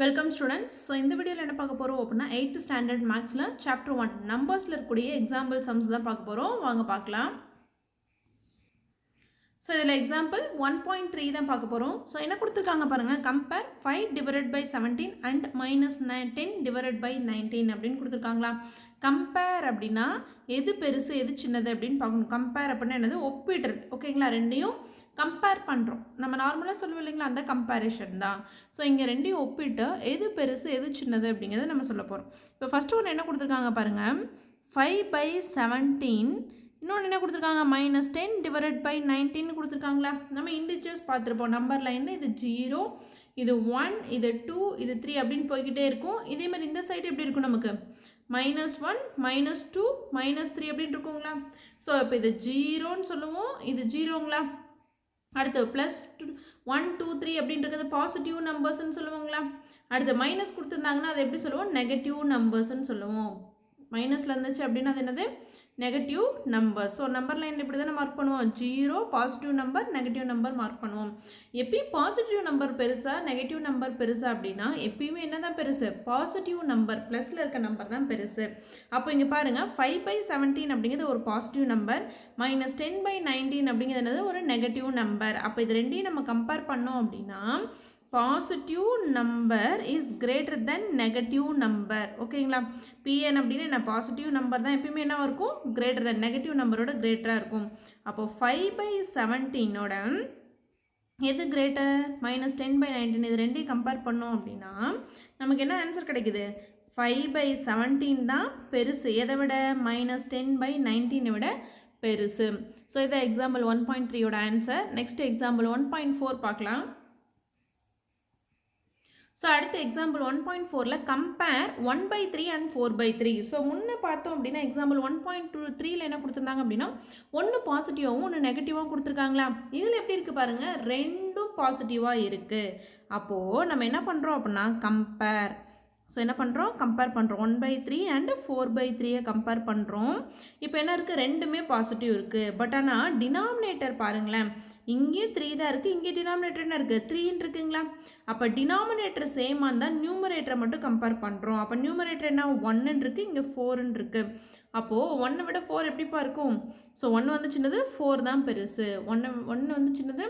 Welcome students. So இந்த வீடியோவில் என்ன பார்க்க போகிறோம் அப்படின்னா 8th ஸ்டாண்டர்ட் மேக்ஸில் சாப்டர் 1 நம்பர்ஸில் இருக்கக்கூடிய எக்ஸாம்பிள் சம்ஸ் தான் பார்க்க போகிறோம். வாங்க பார்க்கலாம். ஸோ இதில் எக்ஸாம்பிள் 1.3 தான் பார்க்க போகிறோம். ஸோ என்ன கொடுத்துருக்காங்க பாருங்கள், compare 5 divided by 17 and minus 10 divided by 19 அப்படின்னு கொடுத்துருக்காங்களா. கம்பேர் அப்படின்னா எது பெருசு எது சின்னது அப்படின்னு பார்க்கணும். கம்பேர் அப்படின்னா என்னது, ஒப்பிடுறது. ஓகேங்களா, ரெண்டையும் கம்பேர் பண்ணுறோம். நம்ம நார்மலாக சொல்லுவோம் இல்லைங்களா, அந்த கம்பேரிஷன் தான். ஸோ இங்கே ரெண்டையும் ஒப்பிட்டு எது பெருசு எது சின்னது அப்படிங்கிறத நம்ம சொல்ல போகிறோம். இப்போ ஃபஸ்ட்டு ஒன்று என்ன கொடுத்துருக்காங்க பாருங்கள், 5/17. இன்னொன்று என்ன கொடுத்துருக்காங்க, -10 டிவைடட் பை 19 கொடுத்துருக்காங்களா. நம்ம இண்டிஜர்ஸ் பார்த்துருப்போம். நம்பர் லைனில் இது 0, இது 1, இது 2, இது 3 அப்படின்னு போய்கிட்டே இருக்கும். இதேமாதிரி இந்த சைடு எப்படி இருக்கும், நமக்கு -1, -2, -3 அப்படின்னு இருக்குங்களா. ஸோ இப்போ இது 0ன்னு சொல்லுவோம், இது 0ங்களா. அடுத்து +1 2 3 அப்படின்றது பாசிட்டிவ் நம்பர்ஸ்ன்னு சொல்லுவாங்களா. அடுத்து மைனஸ் கொடுத்துருந்தாங்கன்னா அது எப்படி சொல்லுவோம், நெகட்டிவ் நம்பர்ஸ்ன்னு சொல்லுவோம். மைனஸில் இருந்துச்சு அப்படின்னா அது என்னது, negative number. So number line இப்படி தானே மார்க் பண்ணுவோம், 0 positive number negative number mark பண்ணுவோம். எப்பயும் பாசிட்டிவ் நம்பர் பெருசா நெகட்டிவ் நம்பர் பெருசா அப்படின்னா எப்பயுமே என்ன தான் பெருசு, பாசிட்டிவ் நம்பர் ப்ளஸில் இருக்க நம்பர் தான் பெருசு. அப்போ இங்கே பாருங்கள், 5/17 அப்படிங்கிறது ஒரு பாசிட்டிவ் நம்பர், -10/19 அப்படிங்கிறது என்னது, ஒரு நெகட்டிவ் நம்பர். அப்போ இது ரெண்டையும் நம்ம கம்பேர் பண்ணோம் அப்படின்னா positive number is greater than negative number. ஓகேங்களா, பிஎன் அப்படின்னு என்ன, பாசிட்டிவ் நம்பர் தான் எப்பயுமே என்ன இருக்கும், கிரேட்டர் தென் நெகட்டிவ் நம்பரோட கிரேட்டராக இருக்கும். அப்போது 5/17ஓட எது கிரேட்டர், -10/19, இது ரெண்டையும் கம்பேர் பண்ணோம் அப்படின்னா நமக்கு என்ன ஆன்சர் கிடைக்குது, 5/17 தான் பெருசு. எதை விட, -10/19 விட பெருசு. ஸோ இதை எக்ஸாம்பிள் 1.3யோட ஆன்சர். நெக்ஸ்ட் எக்ஸாம்பிள் 1.4 பார்க்கலாம். ஸோ அடுத்து எக்ஸாம்பிள் 1.4ல் கம்பேர் 1/3 அண்ட் 4/3. ஸோ முன்னே பார்த்தோம் அப்படின்னா எக்ஸாம்பிள் 1.3ல் என்ன கொடுத்துருந்தாங்க அப்படின்னா ஒன்று பாசிட்டிவாகவும் ஒன்று நெகட்டிவாகவும் கொடுத்துருக்காங்களா. இதில் எப்படி இருக்குது பாருங்கள், ரெண்டும் பாசிட்டிவாக இருக்குது. அப்போது நம்ம என்ன பண்ணுறோம் அப்படின்னா கம்பேர். ஸோ என்ன பண்ணுறோம், கம்பேர் பண்ணுறோம். 1/3 அண்ட் 4/3 கம்பேர் பண்ணுறோம். இப்போ என்ன இருக்குது, ரெண்டுமே பாசிட்டிவ் இருக்குது. பட் ஆனால் டினாமினேட்டர் பாருங்களேன், இங்கேயும் 3 தான் இருக்குது, இங்கே டினாமினேட்டர் என்ன இருக்குது, 3 இருக்குங்களா. அப்போ டினாமினேட்டர் சேமாக இருந்தால் நியூமரேட்டரை மட்டும் கம்பேர் பண்ணுறோம். அப்போ நியூமரேட்டர் என்ன, 1 இருக்குது, இங்கே 4 இருக்குது. அப்போது 1 விட 4 எப்படிப்பா இருக்கும். ஸோ 1 வந்து சின்னது, 4 தான் பெருசு. 1 வந்து சின்னது,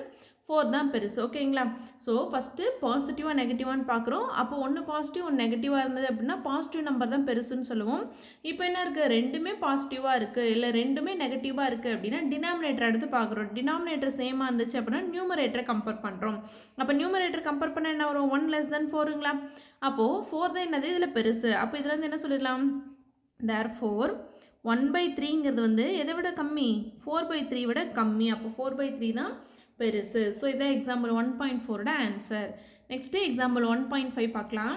4 தான் பெருசு. ஓகேங்களா. ஸோ ஃபஸ்ட்டு பாசிட்டிவாக நெகட்டிவான்னு பார்க்குறோம். அப்போ ஒன்று பாசிட்டிவ் ஒன்று நெகட்டிவாக இருந்தது அப்படின்னா பாசிட்டிவ் நம்பர் தான் பெருசுன்னு சொல்லுவோம். இப்போ என்ன இருக்குது, ரெண்டுமே பாசிட்டிவாக இருக்குது இல்லை ரெண்டுமே நெகட்டிவாக இருக்குது அப்படின்னா டினாமினேட்டர் எடுத்து பார்க்குறோம். டினாமினேட்டர் சேமாக இருந்துச்சு அப்படின்னா நியூமரேட்டரை கம்பேர் பண்ணுறோம். அப்போ நியூமரேட்டர் கம்பேர் பண்ண என்ன வரும், 1 less than 4ங்களா. அப்போது 4 தான் என்னது, இதில் பெருசு. அப்போ இதில் வந்து என்ன சொல்லிடலாம், therefore 1/3ங்கிறது வந்து எதை விட கம்மி, 4/3 விட கம்மி. அப்போ 4/3 தான் பெருசு. ஸோ இதான் எக்ஸாம்பிள் 1.4ஓட ஆன்சர். நெக்ஸ்ட்டு எக்ஸாம்பிள் 1.5 பார்க்கலாம்.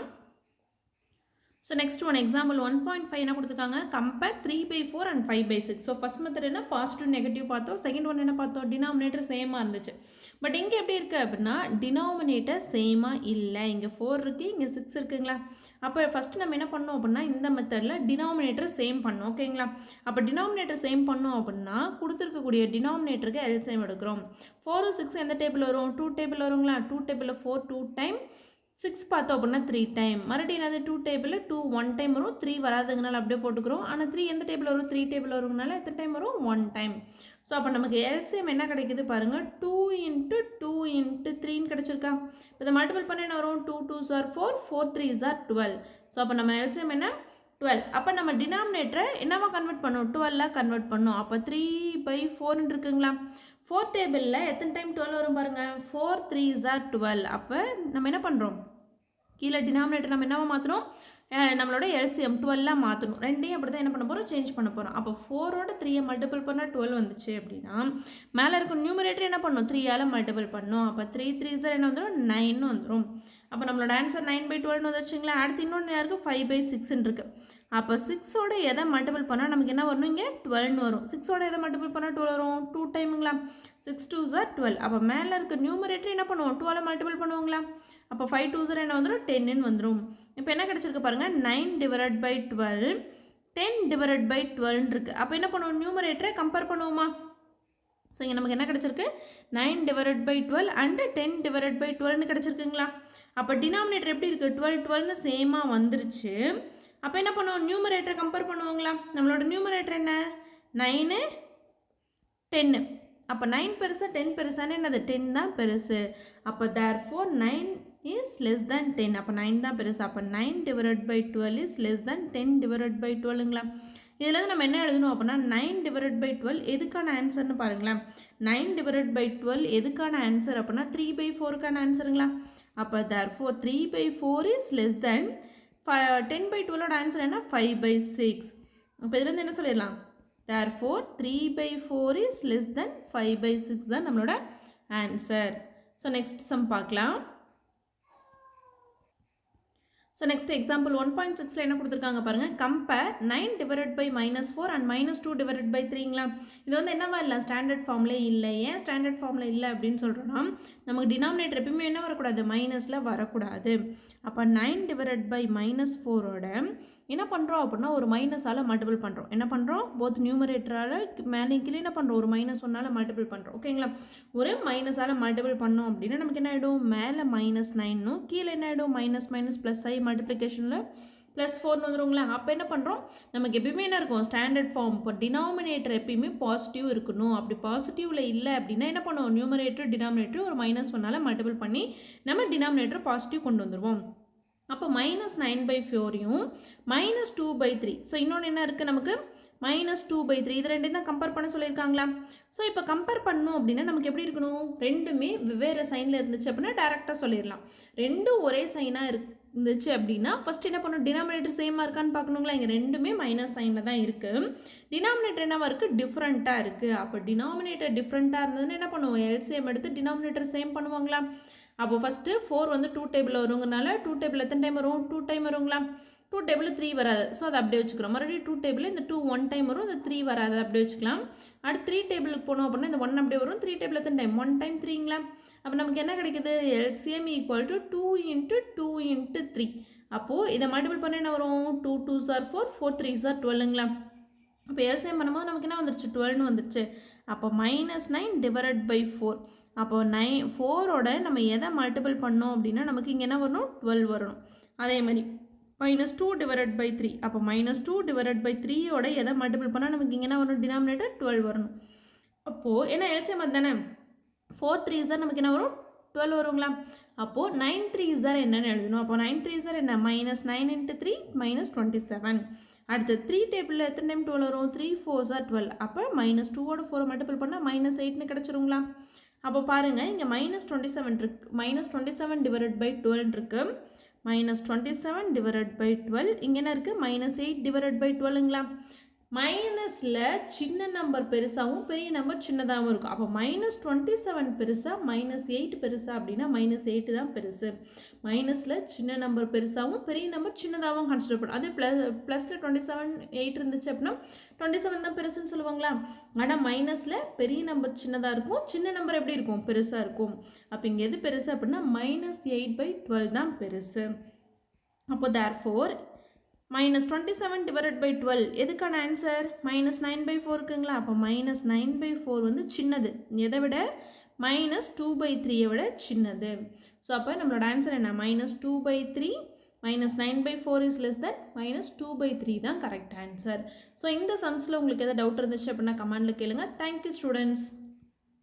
ஸோ நெக்ஸ்ட் ஒன் எக்ஸாம்பிள் 1.5 என்ன கொடுத்துருக்காங்க, compare 3/4 and 5/6. So first method என்ன, பாசிட்டிவ் நெகட்டிவ் பார்த்தோம். செகண்ட் ஒன் என்ன பார்த்தோம், டினாமினேட்டர் சேமாக இருந்துச்சு. பட் இங்கே எப்படி இருக்குது அப்படின்னா டினாமினேட்டர் சேமாக இல்லை. இங்கே 4 இருக்குது, இங்கே 6 இருக்குங்களா. அப்போ ஃபஸ்ட்டு நம்ம என்ன பண்ணோம் அப்படின்னா இந்த மெத்தடில் டினாமினேட்டர் சேம் பண்ணோம். ஓகேங்களா. அப்போ டினாமினேட்டர் சேம் பண்ணோம் அப்படின்னா கொடுத்துருக்கக்கூடிய டினாமினேட்டருக்கு எல்சிஎம் எடுக்கிறோம். 4 6 எந்த டேபிள் வரும், 2 டேபிள் வருங்களா. 2 டேபிளில் 4 2 டைம், 6 பார்த்தோம் அப்படின்னா 3 டைம். மறுபடியும் என்னது 2 டேபிளில் 2 1 டைம் வரும். 3 வராதுங்கனால அப்படியே போட்டுக்கிறோம். ஆனால் 3 எந்த டேபிள் வரும், 3 டேபிள் வருங்கனால எத்தனை டைம் வரும், 1 டைம். ஸோ அப்போ நமக்கு எல்சிஎம் என்ன கிடைக்குது பாருங்கள், 2 × 2 × 3ன்னு கிடச்சிருக்கா. இதை மல்டிபிள் பண்ண என்ன வரும், 2 2s are 4, 4 3s are 12. So அப்போ நம்ம எல்சிஎம் என்ன, 12. அப்போ நம்ம டினாமினேட்டரை என்னவா கன்வெர்ட் பண்ணோம், 12 கன்வெர்ட் பண்ணோம். அப்போ 3/4 இருக்குங்களா. 4 டேபிளில் எத்தனை டைம் 12 வரும் பாருங்கள், 4 3s are 12. அப்போ நம்ம என்ன பண்ணுறோம், கீழே டினாமினேட்டர் நம்ம என்னவா மாற்றணும், நம்மளோட எல்சிஎம் 12 மாற்றணும். ரெண்டையும் அப்படி தான் என்ன பண்ண போகிறோம், சேஞ்ச் பண்ண போகிறோம். அப்போ 4ஓட 3 மல்டிபிள் பண்ணால் 12 வந்துச்சு அப்படின்னா மேலே இருக்கும் நியூமரேட்டர் என்ன பண்ணணும், 3ஆல் மல்டிபிள் பண்ணணும். அப்போ 3 3s என்ன வந்துடும், 9 வந்துடும். அப்போ நம்மளோட ஆன்சர் 9/12 வந்துருச்சுங்களா. அடுத்து இன்னொன்று யாருக்கு, 5/6 இருக்குது. அப்போ 6ஓட எதை மல்டிபிள் பண்ணால் நமக்கு என்ன வரணும், இங்கே 12 வரும். 6ஓட எதை மல்டிபிள் பண்ணால் 12 வரும், 2 டைமுங்களா. 6 2s are 12. அப்போ மேலே இருக்க நியூமரேட்டர் என்ன பண்ணுவோம், 12 மல்டிபிள் பண்ணுவோங்களா. அப்போ 5 2s என்ன வந்துடும், 10ன்னு வந்துடும். இப்போ என்ன கிடச்சிருக்கு பாருங்கள், 9/12 10/12 இருக்குது. அப்போ என்ன பண்ணுவோம், நியூமரேட்டரை கம்பேர் பண்ணுவோமா. ஸோ இங்கே நமக்கு என்ன கிடச்சிருக்கு 9/12 அண்டு 10/12ன்னு கிடச்சிருக்குங்களா. அப்போ டினாமினேட்டர் எப்படி இருக்குது 12 சேமாக வந்துருச்சு. அப்போ என்ன பண்ணுவோம் நியூமரேட்டரை கம்பேர் பண்ணுவோங்களா. நம்மளோட நியூமரேட்டர் என்ன 9 10. அப்போ 9 பெருசா 10 பெருசான்னு என்னது 10 தான் பெருசு. அப்போ therefore 9 is less than 10. அப்போ 9 தான் பெருசு. அப்போ 9/12 is less than 10/12ங்களா. இதில் நம்ம என்ன எழுதணும் அப்படின்னா 9/12 எதுக்கான ஆன்சர்னு பாருங்களேன். 9/12 எதுக்கான ஆன்சர் அப்படின்னா 3/4க்கான ஆன்சருங்களா. அப்போ therefore 3/4 is less than 10/12ஓட answer என்ன 5/6. அப்போ இதுலேருந்து என்ன சொல்லிடலாம் therefore 3/4 is less than 5/6 தான் நம்மளோட ஆன்சர். ஸோ நெக்ஸ்ட் சம் பார்க்கலாம். ஸோ நெக்ஸ்ட் எக்ஸாம்பிள் 1.6ல என்ன கொடுத்துருக்காங்க பாருங்கள். கம்பேர் 9/-4 அண்ட் -2/3ங்களா. இது வந்து என்னவா இல்லை ஸ்டாண்டர்ட் ஃபார்மில் இல்லை. ஏன் ஸ்டாண்டர்ட் ஃபார்மில் இல்லை அப்படின்னு சொல்கிறோன்னா நமக்கு டினாமினேட்டர் எப்பயுமே என்ன வரக்கூடாது மைனஸில் வரக்கூடாது. அப்போ 9/-4ஓட என்ன பண்ணுறோம் அப்படின்னா ஒரு மைனஸால் மல்டிபிள் பண்ணுறோம். என்ன பண்ணுறோம் போத் நியூமரேட்டரால் மேலே கீழே என்ன பண்ணுறோம் ஒரு -1ஆல் மல்டிபிள் பண்ணுறோம். ஓகேங்களா. ஒரு மைனஸால் மல்டிபிள் பண்ணோம் அப்படின்னா நமக்கு என்ன ஆகிடும் மேலே -9னும் கீழே என்ன ஆகிடும் மைனஸ் ப்ளஸ் ஆகி மல்டிப்ளிகேஷனில் +4 வந்துடுங்களா. அப்போ என்ன பண்ணுறோம் நமக்கு எப்பயுமே என்ன இருக்கும் ஸ்டாண்டர்ட் ஃபார்ம். இப்போ டினாமினேட்டர் எப்பயுமே பாசிட்டிவ் இருக்கணும். அப்படி பாசிட்டிவில் இல்லை அப்படின்னா என்ன பண்ணுவோம் நியூமரேட்டர் டினாமினேட்டர் ஒரு -1ஆல் மல்டிபிள் பண்ணி நம்ம டினாமினேட்டர் பாசிட்டிவ் கொண்டு வந்துடுவோம். அப்போ -9/4யும் -2/3. ஸோ இன்னொன்று என்ன இருக்குது நமக்கு -2/3. இது ரெண்டையும் தான் கம்பேர் பண்ண சொல்லியிருக்காங்களா. ஸோ இப்போ கம்பேர் பண்ணணும் அப்படின்னா நமக்கு எப்படி இருக்கணும் ரெண்டுமே வெவ்வேறு சைனில் இருந்துச்சு அப்படின்னா டேரெக்டாக சொல்லிடலாம். ரெண்டும் ஒரே சைனாக இருந்துச்சு அப்படின்னா ஃபஸ்ட் என்ன பண்ணணும் டினாமினேட்டர் சேமாக இருக்கான்னு பார்க்கணுங்களா. இங்கே ரெண்டுமே மைனஸ் சைனில் தான் இருக்குது. டினாமினேட்டர் என்னவா இருக்குது டிஃப்ரெண்ட்டாக இருக்குது. அப்போ டினாமினேட்டர் டிஃப்ரெண்ட்டாக இருந்ததுன்னு என்ன பண்ணுவோம் எல்சிஎம் எடுத்து டினாமினேட்டர் சேம் பண்ணுவாங்களா. அப்போ ஃபஸ்ட்டு 4 வந்து 2 டேபிளில் வருங்கிறனால 2 டேபிள் எத்தனை டைம் வரும் 2 டைம் வருங்களா. 2 டேபிள் 3 வராது. ஸோ அதை அப்படியே வச்சுக்கிறோம். மறுபடியும் 2 டேபிள் இந்த 2 1 டைம் வரும். இந்த 3 வராது அப்படியே வச்சுக்கலாம். அடுத்து 3 டேபிளுக்கு போனோம் அப்படின்னா இந்த 1 அப்படியே வரும். 3 டேபிள் எத்தனை டைம் 1 டைம் 3ங்களா. அப்போ நமக்கு என்ன கிடைக்குது எல்சிஎம் ஈக்குவல் டு 2 × 2 × 3. அப்போது இதை மல்டிபிள் பண்ண என்ன வரும் 2 2s are 4 4 3s are 12ங்களா. அப்போ எல்சிஎம் பண்ணும்போது நமக்கு என்ன வந்துருச்சு 12ன்னு வந்துருச்சு. அப்போ -9/4. அப்போ 4ஓட நம்ம எதை மல்டிபிள் பண்ணோம் அப்படின்னா நமக்கு இங்கே என்ன வரணும் 12 வரணும். அதே மாதிரி -2/3. அப்போ -2/3ஓட எதை மல்டிபிள் பண்ணால் நமக்கு இங்கே என்ன வரணும் டினாமினேட்டர் 12 வரணும். அப்போது என்ன எல்சிஎம் அது தானே 4 3s நமக்கு என்ன வரும் 12 வருங்களா. அப்போது 9 3s என்னென்னு எழுதணும். அப்போ 9 3s என்ன -9 × 3 -27. அடுத்து 3 டேபிளில் எத்தனை டைம் 12 வரும் 3 4s are 12. அப்போ -2ஓட 4 மல்டிபிள் பண்ணால் -8ன்னு கிடச்சிருங்களா. அப்போ பாருங்கள் இங்கே -27 இருக்குது. -27/12 இருக்குது. -27/12 இங்கே என்ன இருக்குது -8/12ங்களா. மைனஸில் சின்ன நம்பர் பெருசாகவும் பெரிய நம்பர் சின்னதாகவும் இருக்கும். அப்போ -27 பெருசா -8 பெருசா அப்படின்னா -8 தான் பெருசு. மைனஸில் சின்ன நம்பர் பெருசாகவும் பெரிய நம்பர் சின்னதாகவும் கன்சிடர் பண்ணும். அதே ++ல் 27 8 இருந்துச்சு அப்படின்னா 27 தான் பெருசுன்னு சொல்லுவாங்களா. ஆனால் மைனஸில் பெரிய நம்பர் சின்னதாக இருக்கும் சின்ன நம்பர் எப்படி இருக்கும் பெருசாக இருக்கும். அப்போ இங்கே எது பெருசு அப்படின்னா -8/12 தான் பெருசு. அப்போ therefore -27/12 எதுக்கான ஆன்சர் -9/4 இருக்குங்களா. அப்போ -9/4 வந்து சின்னது எதை விட -2/3 விட சின்னது. ஸோ அப்போ நம்மளோட ஆன்சர் என்ன -2/3 -9/4 இஸ் லெஸ் தென் -2/3 தான் கரெக்ட் ஆன்சர். ஸோ இந்த சம்ஸில் உங்களுக்கு எதாவது டவுட் இருந்துச்சு அப்படின்னா கமெண்டில் கேளுங்க. Thank you students.